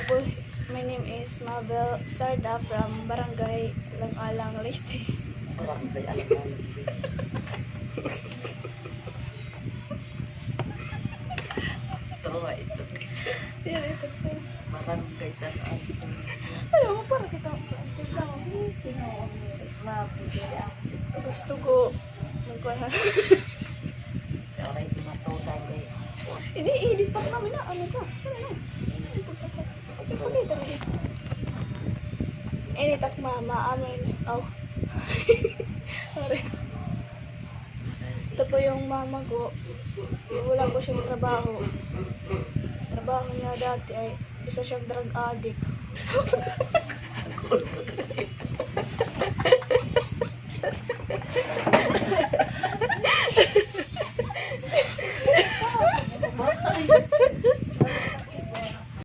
po, my name is Mabel Sarda from Barangay Lang-Alang, Leyte. Barangay Alang-Alang. Tawa ito. Yan, ito po. Barangay saan? Alam mo, parang kita mo. Gusto ko magkuhan. Aray, tumatawa guys. Ini-edit pa namin na. Ano ka? Ano na? Ipakita rin. Edit ako amin. Oh. Sorry. Ito po yung mama ko. Wala po siyang trabaho. Trabaho niya dati ay isa siyang drug addict. Ako kasi